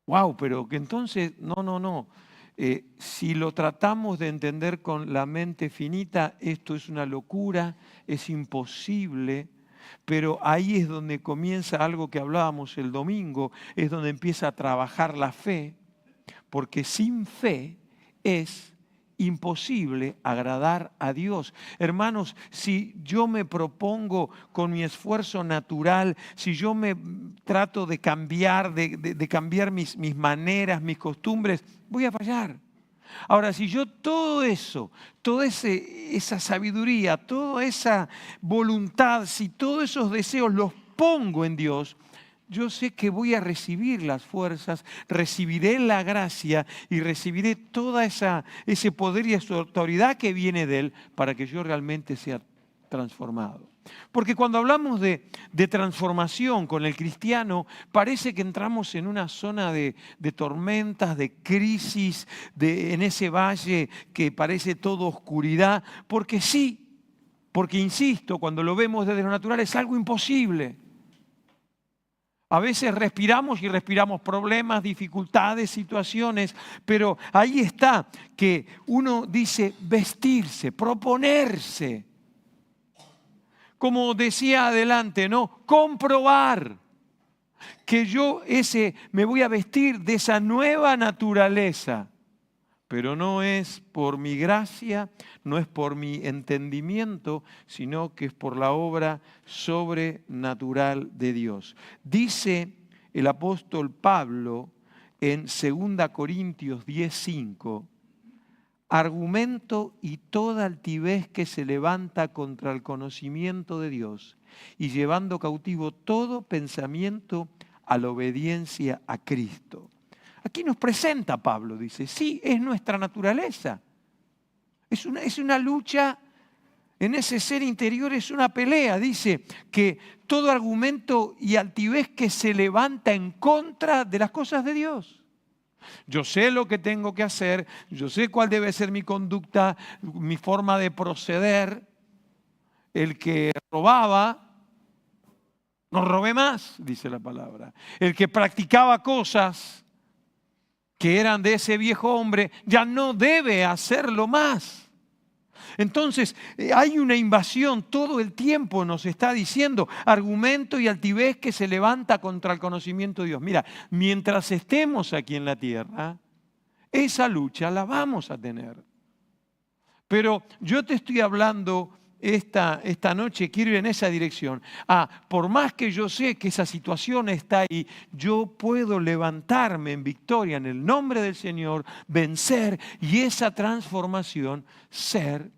Wow, pero que entonces, no. Si lo tratamos de entender con la mente finita, esto es una locura, es imposible. Pero ahí es donde comienza algo que hablábamos el domingo, es donde empieza a trabajar la fe, porque sin fe es imposible agradar a Dios. Hermanos, si yo me propongo con mi esfuerzo natural, si yo me trato de cambiar, de cambiar mis maneras, mis costumbres, voy a fallar. Ahora, si yo todo eso, esa sabiduría, toda esa voluntad, si todos esos deseos los pongo en Dios, yo sé que voy a recibir las fuerzas, recibiré la gracia y recibiré toda ese poder y esa autoridad que viene de Él para que yo realmente sea transformado. Porque cuando hablamos de transformación con el cristiano, parece que entramos en una zona de tormentas, de crisis, en ese valle que parece todo oscuridad, porque sí, porque insisto, cuando lo vemos desde lo natural es algo imposible. A veces respiramos y respiramos problemas, dificultades, situaciones, pero ahí está que uno dice vestirse, proponerse. Como decía adelante, ¿no? Comprobar que yo me voy a vestir de esa nueva naturaleza. Pero no es por mi gracia, no es por mi entendimiento, sino que es por la obra sobrenatural de Dios. Dice el apóstol Pablo en 2 Corintios 10:5, argumento y toda altivez que se levanta contra el conocimiento de Dios y llevando cautivo todo pensamiento a la obediencia a Cristo. Aquí nos presenta Pablo, dice, sí, es nuestra naturaleza. Es una lucha, en ese ser interior es una pelea. Dice que todo argumento y altivez que se levanta en contra de las cosas de Dios. Yo sé lo que tengo que hacer, yo sé cuál debe ser mi conducta, mi forma de proceder. El que robaba, no robe más, dice la palabra. El que practicaba cosas que eran de ese viejo hombre, ya no debe hacerlo más. Entonces, hay una invasión, todo el tiempo nos está diciendo, argumento y altivez que se levanta contra el conocimiento de Dios. Mira, mientras estemos aquí en la tierra, esa lucha la vamos a tener. Pero yo te estoy hablando esta noche, quiero ir en esa dirección. Por más que yo sé que esa situación está ahí, yo puedo levantarme en victoria en el nombre del Señor, vencer y esa transformación ser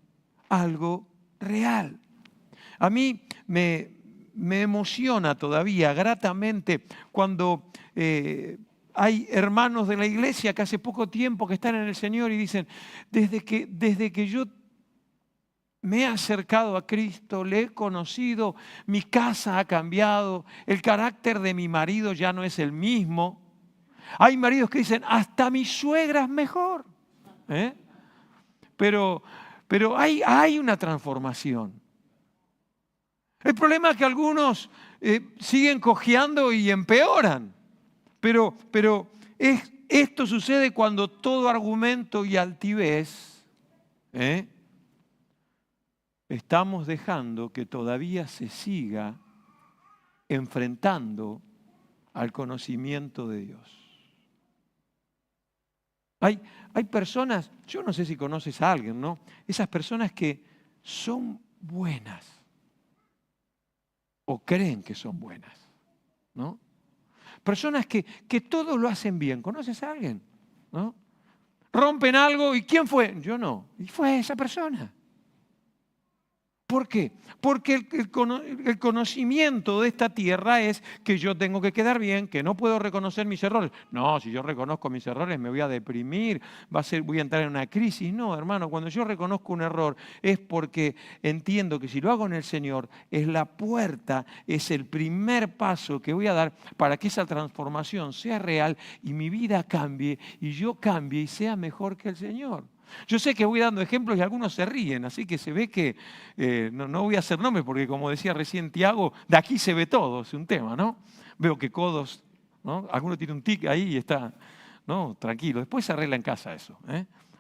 algo real. A mí me emociona todavía gratamente cuando hay hermanos de la iglesia que hace poco tiempo que están en el Señor y dicen, desde que yo me he acercado a Cristo, le he conocido, mi casa ha cambiado, el carácter de mi marido ya no es el mismo. Hay maridos que dicen, hasta mi suegra es mejor. Pero hay una transformación. El problema es que algunos siguen cojeando y empeoran. Pero esto sucede cuando todo argumento y altivez estamos dejando que todavía se siga enfrentando al conocimiento de Dios. Hay personas, yo no sé si conoces a alguien, ¿no? Esas personas que son buenas o creen que son buenas, ¿no? Personas que todo lo hacen bien. ¿Conoces a alguien? ¿No? Rompen algo y ¿quién fue? Yo no. Y fue esa persona. ¿Por qué? Porque el conocimiento de esta tierra es que yo tengo que quedar bien, que no puedo reconocer mis errores. No, si yo reconozco mis errores me voy a deprimir, voy a entrar en una crisis. No, hermano, cuando yo reconozco un error es porque entiendo que si lo hago en el Señor es la puerta, es el primer paso que voy a dar para que esa transformación sea real y mi vida cambie y yo cambie y sea mejor que el Señor. Yo sé que voy dando ejemplos y algunos se ríen, así que se ve que no voy a hacer nombres porque como decía recién Tiago, de aquí se ve todo, es un tema, ¿no? Veo que codos, ¿no? Alguno tiene un tic ahí y está, no, tranquilo. Después se arregla en casa eso.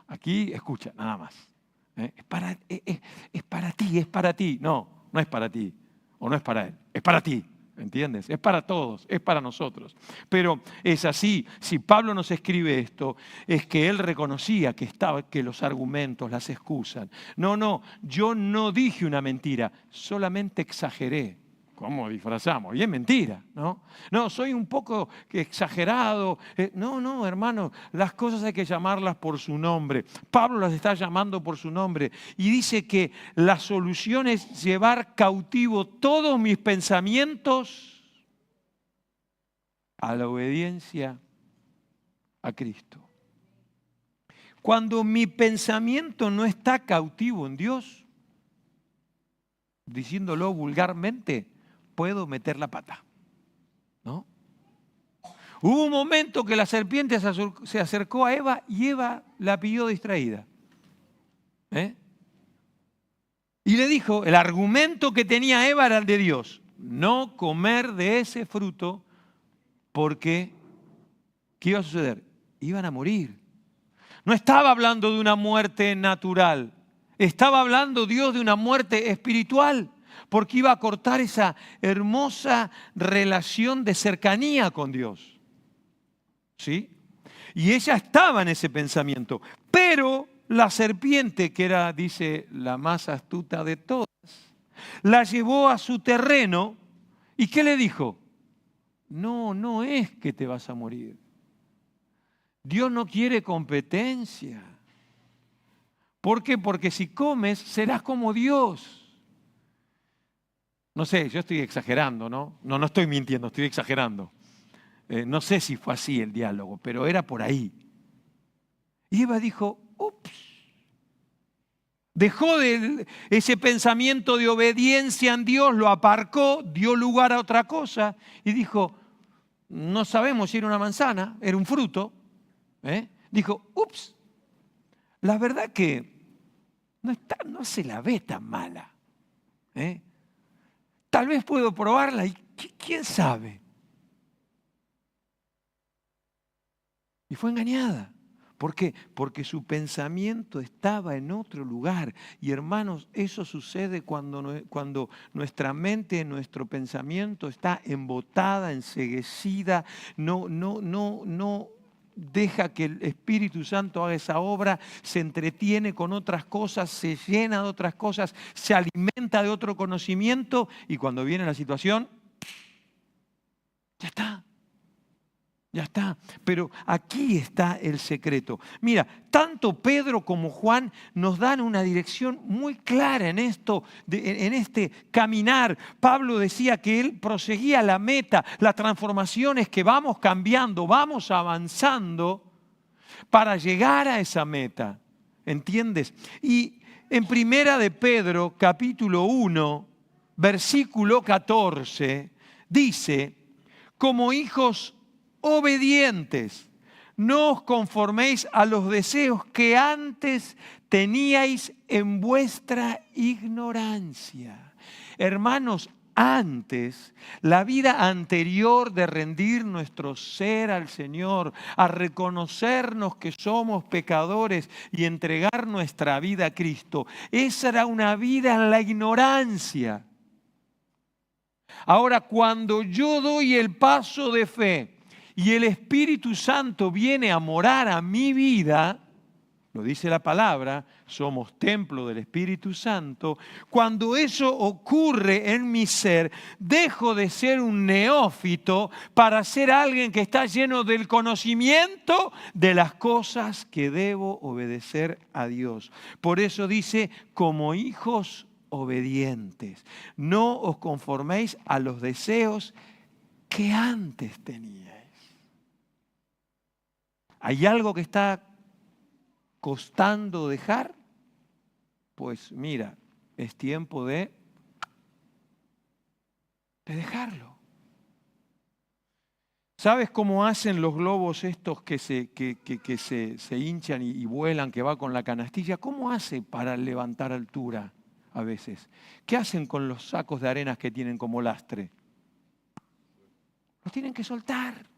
Aquí escucha, nada más. Es para ti, es para ti. No, no es para ti. O no es para él. Es para ti. ¿Entiendes? Es para todos, es para nosotros. Pero es así, si Pablo nos escribe esto, es que él reconocía que los argumentos, las excusas. No, yo no dije una mentira, solamente exageré. ¿Cómo disfrazamos? Y es mentira, ¿no? No, soy un poco exagerado. No, hermano, las cosas hay que llamarlas por su nombre. Pablo las está llamando por su nombre. Y dice que la solución es llevar cautivo todos mis pensamientos a la obediencia a Cristo. Cuando mi pensamiento no está cautivo en Dios, diciéndolo vulgarmente, puedo meter la pata, ¿no? Hubo un momento que la serpiente se acercó a Eva y Eva la pilló distraída. Y le dijo, el argumento que tenía Eva era el de Dios. No comer de ese fruto porque, ¿qué iba a suceder? Iban a morir. No estaba hablando de una muerte natural. Estaba hablando Dios de una muerte espiritual. Porque iba a cortar esa hermosa relación de cercanía con Dios. ¿Sí? Y ella estaba en ese pensamiento. Pero la serpiente, que era, dice, la más astuta de todas, la llevó a su terreno. ¿Y qué le dijo? No es que te vas a morir. Dios no quiere competencia. ¿Por qué? Porque si comes, serás como Dios. No sé, yo estoy exagerando, ¿no? No estoy mintiendo, estoy exagerando. No sé si fue así el diálogo, pero era por ahí. Y Eva dijo, ups. Dejó ese pensamiento de obediencia en Dios, lo aparcó, dio lugar a otra cosa y dijo, no sabemos si era una manzana, era un fruto. Dijo, ups, la verdad que no se la ve tan mala. Tal vez puedo probarla y quién sabe. Y fue engañada. ¿Por qué? Porque su pensamiento estaba en otro lugar. Y hermanos, eso sucede cuando nuestra mente, nuestro pensamiento está embotada, enceguecida, no deja que el Espíritu Santo haga esa obra, se entretiene con otras cosas, se llena de otras cosas, se alimenta de otro conocimiento y cuando viene la situación, ya está. Ya está, pero aquí está el secreto. Mira, tanto Pedro como Juan nos dan una dirección muy clara en esto, en este caminar. Pablo decía que él proseguía la meta, la transformación es que vamos cambiando, vamos avanzando para llegar a esa meta. ¿Entiendes? Y en Primera de Pedro, capítulo 1, versículo 14, dice, como hijos obedientes, no os conforméis a los deseos que antes teníais en vuestra ignorancia. Hermanos, antes, la vida anterior de rendir nuestro ser al Señor, a reconocernos que somos pecadores y entregar nuestra vida a Cristo, esa era una vida en la ignorancia. Ahora, cuando yo doy el paso de fe, y el Espíritu Santo viene a morar a mi vida, lo dice la palabra, somos templo del Espíritu Santo. Cuando eso ocurre en mi ser, dejo de ser un neófito para ser alguien que está lleno del conocimiento de las cosas que debo obedecer a Dios. Por eso dice, como hijos obedientes, no os conforméis a los deseos que antes teníais. ¿Hay algo que está costando dejar? Pues mira, es tiempo de dejarlo. ¿Sabes cómo hacen los globos estos que se hinchan y vuelan, que va con la canastilla? ¿Cómo hace para levantar altura a veces? ¿Qué hacen con los sacos de arenas que tienen como lastre? Los tienen que soltar.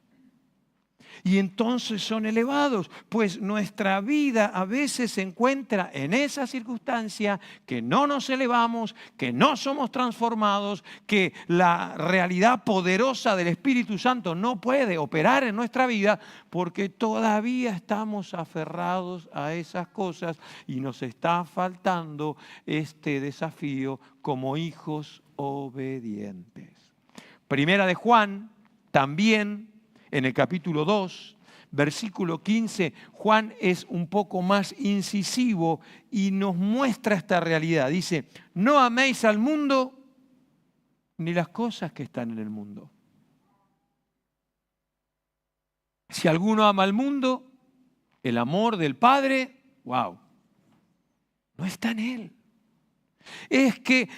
Y entonces son elevados, pues nuestra vida a veces se encuentra en esa circunstancia que no nos elevamos, que no somos transformados, que la realidad poderosa del Espíritu Santo no puede operar en nuestra vida porque todavía estamos aferrados a esas cosas y nos está faltando este desafío como hijos obedientes. Primera de Juan, también en el capítulo 2, versículo 15, Juan es un poco más incisivo y nos muestra esta realidad. Dice, no améis al mundo ni las cosas que están en el mundo. Si alguno ama al mundo, el amor del Padre, wow, no está en él. Es que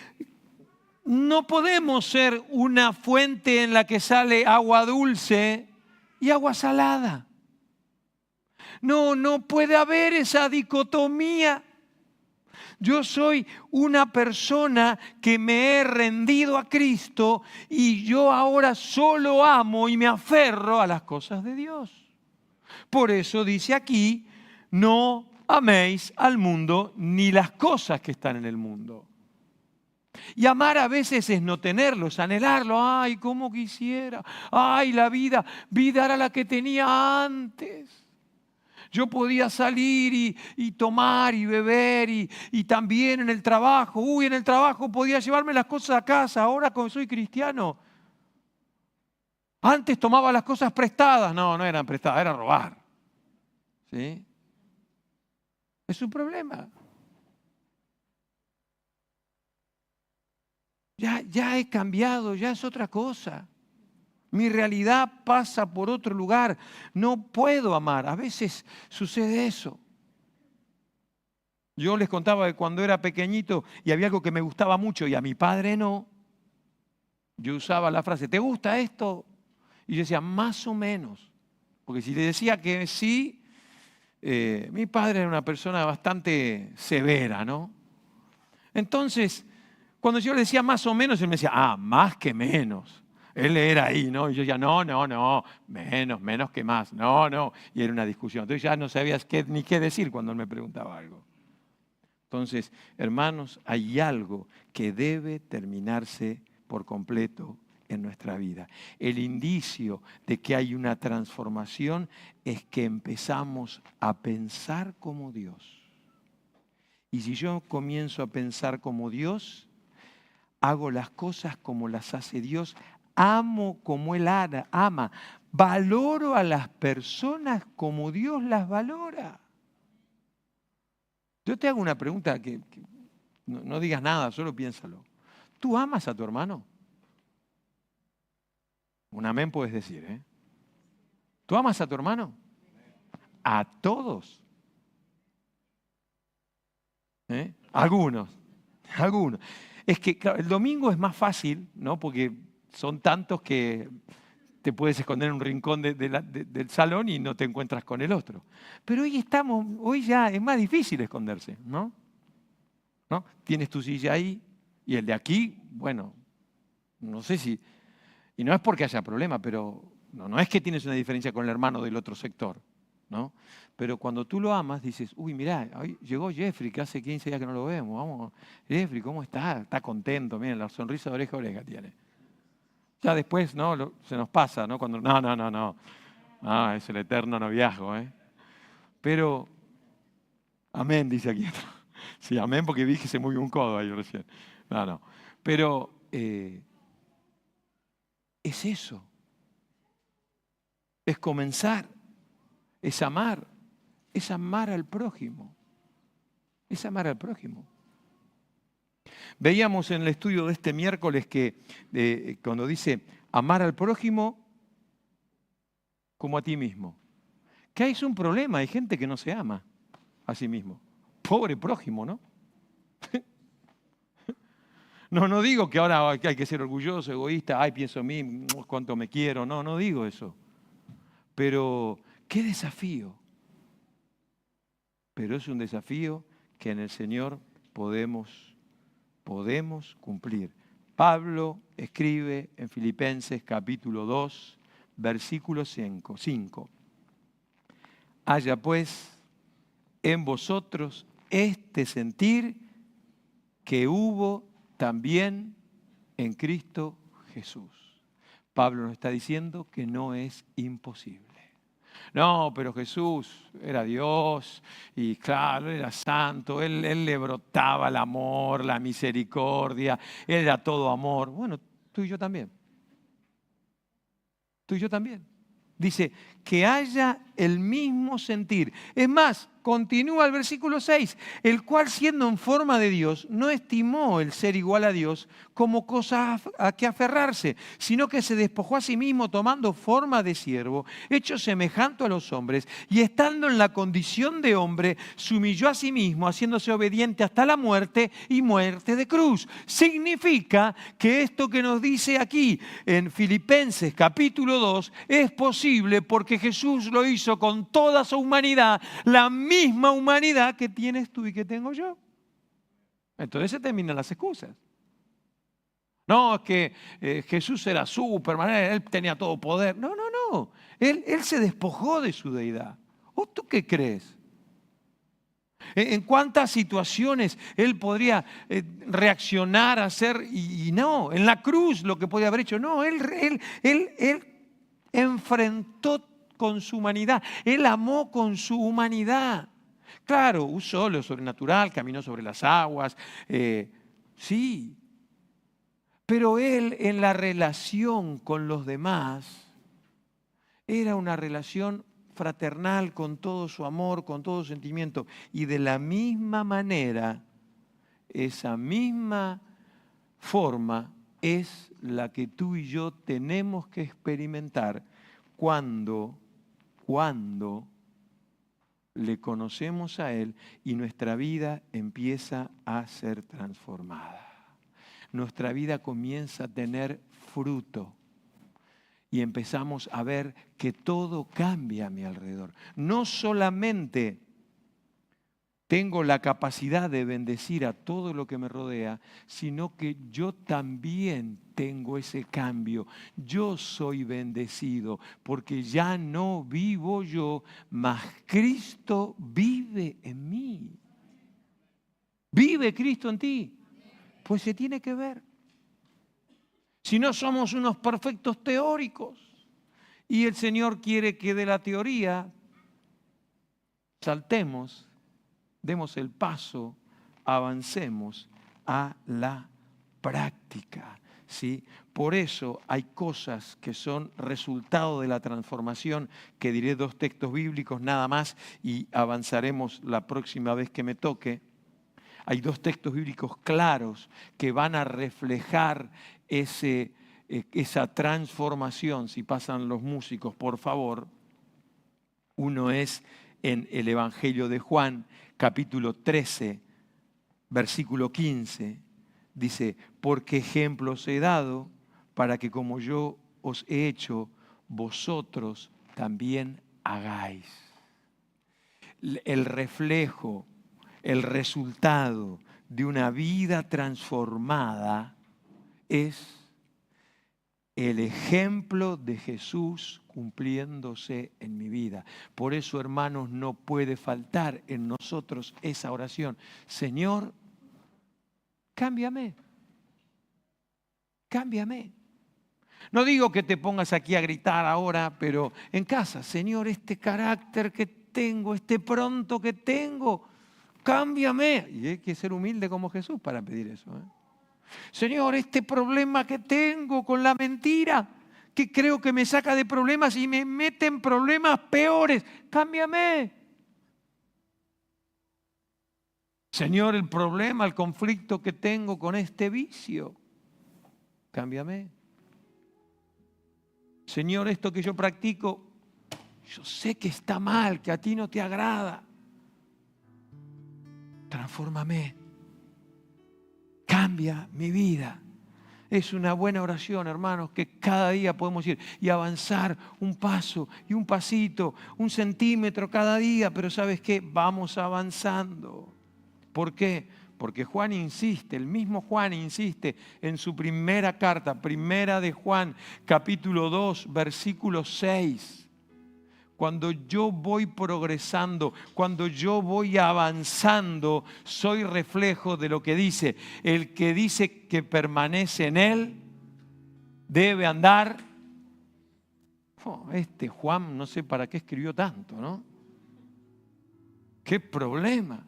no podemos ser una fuente en la que sale agua dulce y agua salada. No puede haber esa dicotomía. Yo soy una persona que me he rendido a Cristo y yo ahora solo amo y me aferro a las cosas de Dios. Por eso dice aquí, no améis al mundo ni las cosas que están en el mundo. Y amar a veces es no tenerlo, es anhelarlo. Ay, cómo quisiera. Ay, la vida era la que tenía antes. Yo podía salir y tomar y beber y también en el trabajo. Uy, en el trabajo podía llevarme las cosas a casa. Ahora como soy cristiano. Antes tomaba las cosas prestadas. No eran prestadas, era robar. ¿Sí? Es un problema. Ya he cambiado, ya es otra cosa. Mi realidad pasa por otro lugar. No puedo amar. A veces sucede eso. Yo les contaba que cuando era pequeñito y había algo que me gustaba mucho y a mi padre no, yo usaba la frase, ¿te gusta esto? Y yo decía, más o menos. Porque si le decía que sí, mi padre era una persona bastante severa, ¿no? Entonces, cuando yo le decía más o menos, él me decía, más que menos. Él era ahí, ¿no? Y yo ya, no, menos que más, no. Y era una discusión. Entonces ya no sabías ni qué decir cuando él me preguntaba algo. Entonces, hermanos, hay algo que debe terminarse por completo en nuestra vida. El indicio de que hay una transformación es que empezamos a pensar como Dios. Y si yo comienzo a pensar como Dios, hago las cosas como las hace Dios, amo como Él ama, valoro a las personas como Dios las valora. Yo te hago una pregunta que no digas nada, solo piénsalo. ¿Tú amas a tu hermano? Un amén puedes decir, ¿eh? ¿Tú amas a tu hermano? A todos. Algunos. Es que claro, el domingo es más fácil, ¿no? Porque son tantos que te puedes esconder en un rincón del salón y no te encuentras con el otro. Pero hoy ya es más difícil esconderse, ¿no? Tienes tu silla ahí y el de aquí, bueno, no sé si... Y no es porque haya problema, pero no es que tienes una diferencia con el hermano del otro sector, ¿no? Pero cuando tú lo amas, dices, uy, mirá, hoy llegó Jeffrey, que hace 15 días que no lo vemos. Vamos, Jeffrey, ¿cómo está? Está contento, miren, la sonrisa de oreja a oreja tiene. Ya después, ¿no? Se nos pasa, ¿no? Cuando, no. Es el eterno noviazgo, ¿eh? Pero, amén, dice aquí. Sí, amén, porque vi que se movió un codo ahí recién. No. Pero es eso. Es comenzar. Es amar al prójimo. Es amar al prójimo. Veíamos en el estudio de este miércoles que cuando dice amar al prójimo como a ti mismo, que hay un problema, hay gente que no se ama a sí mismo. Pobre prójimo, ¿no? No digo que ahora hay que ser orgulloso, egoísta, pienso en mí, cuánto me quiero, no digo eso. Pero, qué desafío. Pero es un desafío que en el Señor podemos cumplir. Pablo escribe en Filipenses capítulo 2, versículo 5. Haya pues en vosotros este sentir que hubo también en Cristo Jesús. Pablo nos está diciendo que no es imposible. No, pero Jesús era Dios y claro, Él era santo, él le brotaba el amor, la misericordia, Él era todo amor. Bueno, tú y yo también. Tú y yo también. Dice, que haya el mismo sentir. Es más, continúa el versículo 6, el cual siendo en forma de Dios, no estimó el ser igual a Dios como cosa a que aferrarse, sino que se despojó a sí mismo tomando forma de siervo, hecho semejante a los hombres, y estando en la condición de hombre, se humilló a sí mismo, haciéndose obediente hasta la muerte y muerte de cruz. Significa que esto que nos dice aquí en Filipenses capítulo 2 es posible porque Jesús lo hizo con toda su humanidad, la misma humanidad que tienes tú y que tengo yo. Entonces se terminan las excusas. No, es que Jesús era Superman, Él tenía todo poder. No, no, no. Él se despojó de su deidad. ¿O tú qué crees? ¿En cuántas situaciones Él podría reaccionar, hacer? Y no, en la cruz lo que podía haber hecho. No, Él enfrentó con su humanidad. Él amó con su humanidad. Claro, usó lo sobrenatural, caminó sobre las aguas, sí. Pero Él en la relación con los demás era una relación fraternal con todo su amor, con todo su sentimiento. Y de la misma manera, esa misma forma es la que tú y yo tenemos que experimentar cuando le conocemos a Él y nuestra vida empieza a ser transformada. Nuestra vida comienza a tener fruto y empezamos a ver que todo cambia a mi alrededor. No solamente tengo la capacidad de bendecir a todo lo que me rodea, sino que yo también tengo ese cambio. Yo soy bendecido porque ya no vivo yo, mas Cristo vive en mí. ¿Vive Cristo en ti? Pues se tiene que ver. Si no somos unos perfectos teóricos y el Señor quiere que de la teoría saltemos, demos el paso, avancemos a la práctica, ¿sí? Por eso hay cosas que son resultado de la transformación, que diré 2 textos bíblicos nada más y avanzaremos la próxima vez que me toque. Hay 2 textos bíblicos claros que van a reflejar esa transformación. Si pasan los músicos, por favor. Uno es en el Evangelio de Juan, capítulo 13, versículo 15. Dice, porque ejemplos he dado para que como yo os he hecho, vosotros también hagáis. El reflejo, el resultado de una vida transformada es el ejemplo de Jesús cumpliéndose en mi vida. Por eso, hermanos, no puede faltar en nosotros esa oración. Señor, cámbiame. Cámbiame. No digo que te pongas aquí a gritar ahora, pero en casa, Señor, este carácter que tengo, este pronto que tengo, cámbiame. Y hay que ser humilde como Jesús para pedir eso, ¿eh? Señor, este problema que tengo con la mentira, que creo que me saca de problemas y me mete en problemas peores, cámbiame. Señor, el problema, el conflicto que tengo con este vicio, cámbiame. Señor, esto que yo practico, yo sé que está mal, que a ti no te agrada. Transfórmame. Cambia mi vida. Es una buena oración, hermanos, que cada día podemos ir y avanzar un paso y un pasito, 1 centímetro cada día, pero ¿sabes qué? Vamos avanzando. ¿Por qué? Porque Juan insiste, el mismo Juan insiste en su primera carta, primera de Juan, capítulo 2, versículo 6. cuando yo voy progresando, cuando yo voy avanzando, soy reflejo de lo que dice. El que dice que permanece en Él debe andar. Este Juan no sé para qué escribió tanto, ¿no? ¡Qué problema!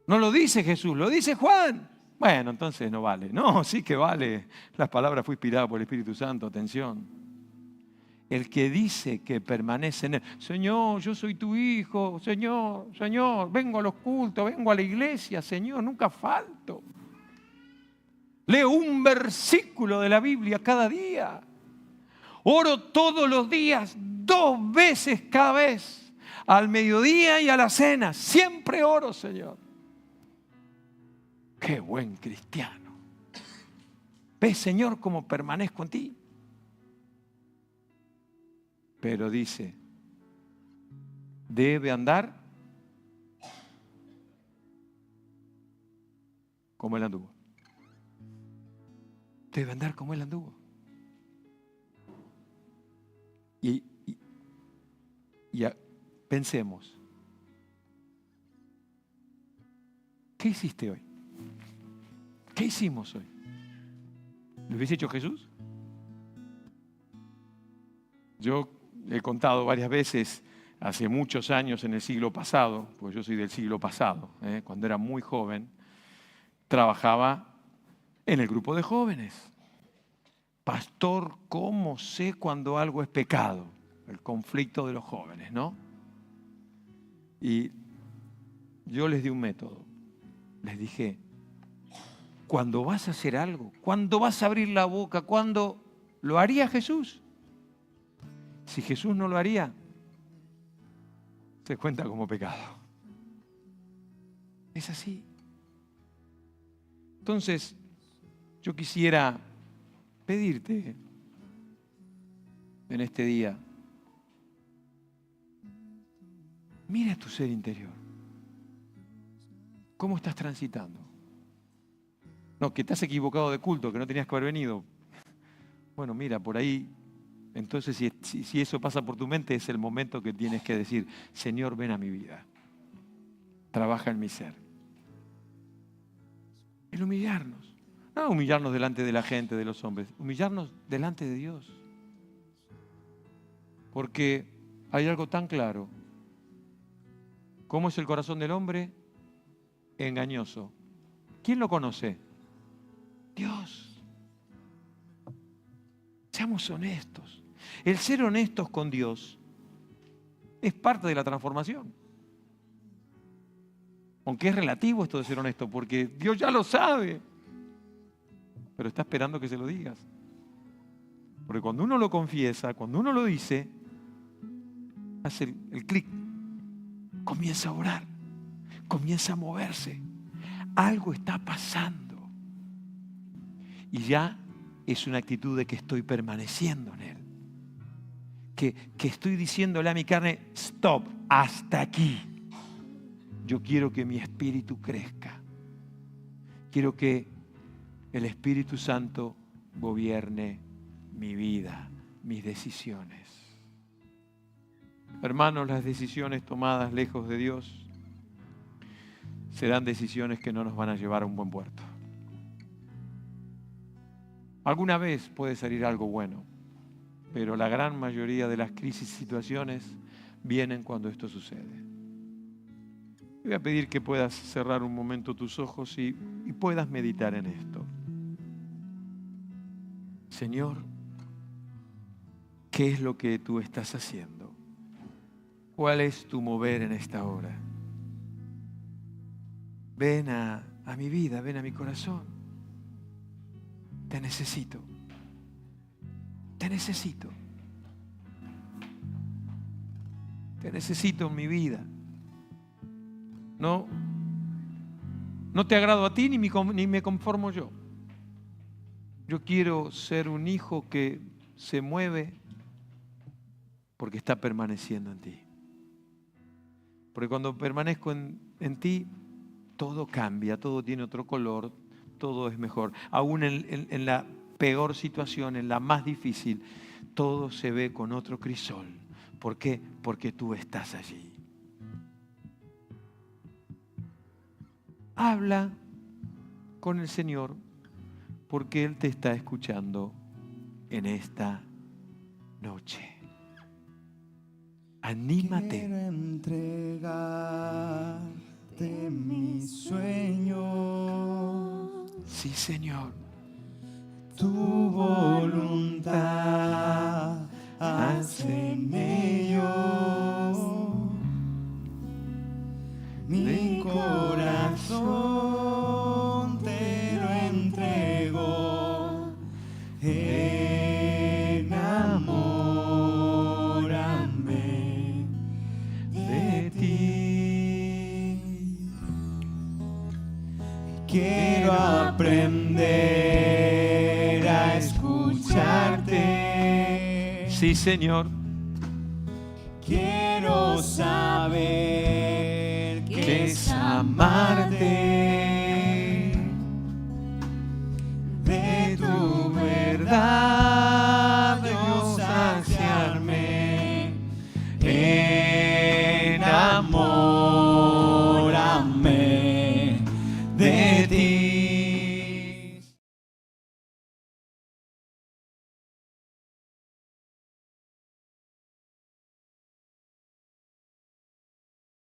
No lo dice Jesús, lo dice Juan. Bueno, entonces no vale. No, sí que vale. Las palabras fue inspirada por el Espíritu Santo, atención. El que dice que permanece en Él. Señor, yo soy tu hijo. Señor, Señor, vengo a los cultos, vengo a la iglesia. Señor, nunca falto. Leo un versículo de la Biblia cada día. Oro todos los días, 2 veces cada vez. Al mediodía y a la cena. Siempre oro, Señor. ¡Qué buen cristiano! ¿Ves, Señor, cómo permanezco en ti? Pero dice, debe andar como Él anduvo. Debe andar como Él anduvo. Y pensemos, ¿qué hiciste hoy? ¿Qué hicimos hoy? ¿Lo hubiese hecho Jesús? Yo he contado varias veces, hace muchos años en el siglo pasado, pues yo soy del siglo pasado, cuando era muy joven, trabajaba en el grupo de jóvenes. Pastor, ¿cómo sé cuando algo es pecado? El conflicto de los jóvenes, ¿no? Y yo les di un método. Les dije, cuando vas a hacer algo, cuando vas a abrir la boca, cuando lo haría Jesús. Si Jesús no lo haría, se cuenta como pecado. Es así. Entonces, yo quisiera pedirte en este día, mira tu ser interior. ¿Cómo estás transitando? No, que te has equivocado de culto, que no tenías que haber venido. Bueno, mira, por ahí, entonces si eso pasa por tu mente, es el momento que tienes que decir, Señor, ven a mi vida. Trabaja en mi ser. El humillarnos. No humillarnos delante de la gente, de los hombres. Humillarnos delante de Dios. Porque hay algo tan claro. ¿Cómo es el corazón del hombre? Engañoso. ¿Quién lo conoce? Dios. Seamos honestos. El ser honestos con Dios es parte de la transformación. Aunque es relativo esto de ser honesto, porque Dios ya lo sabe, pero está esperando que se lo digas. Porque cuando uno lo confiesa, cuando uno lo dice, hace el clic, comienza a orar, comienza a moverse. Algo está pasando. Y ya es una actitud de que estoy permaneciendo en Él. Que estoy diciéndole a mi carne, stop, hasta aquí. Yo quiero que mi espíritu crezca. Quiero que el Espíritu Santo gobierne mi vida, mis decisiones. Hermanos, las decisiones tomadas lejos de Dios serán decisiones que no nos van a llevar a un buen puerto. Alguna vez puede salir algo bueno, pero la gran mayoría de las crisis y situaciones vienen cuando esto sucede. Voy a pedir que puedas cerrar un momento tus ojos y puedas meditar en esto. Señor, ¿qué es lo que tú estás haciendo? ¿Cuál es tu mover en esta hora? Ven a mi vida, ven a mi corazón. Te necesito. Te necesito. Te necesito en mi vida. No te agrado a ti ni me conformo yo. Yo quiero ser un hijo que se mueve porque está permaneciendo en ti. Porque cuando permanezco en ti, todo cambia, todo tiene otro color, todo es mejor. Aún en la peor situación, en la más difícil, todo se ve con otro crisol. ¿Por qué? Porque tú estás allí. Habla con el Señor, porque Él te está escuchando en esta noche. Anímate. Quiero entregarte mis sueños. Sí, Señor. Tu voluntad haz en ellos. Mi corazón te lo entrego. Enamórame de ti. Quiero aprender a escucharte. Sí, Señor. Quiero saber qué es amarte. De tu verdad, Dios, saciarme en amor.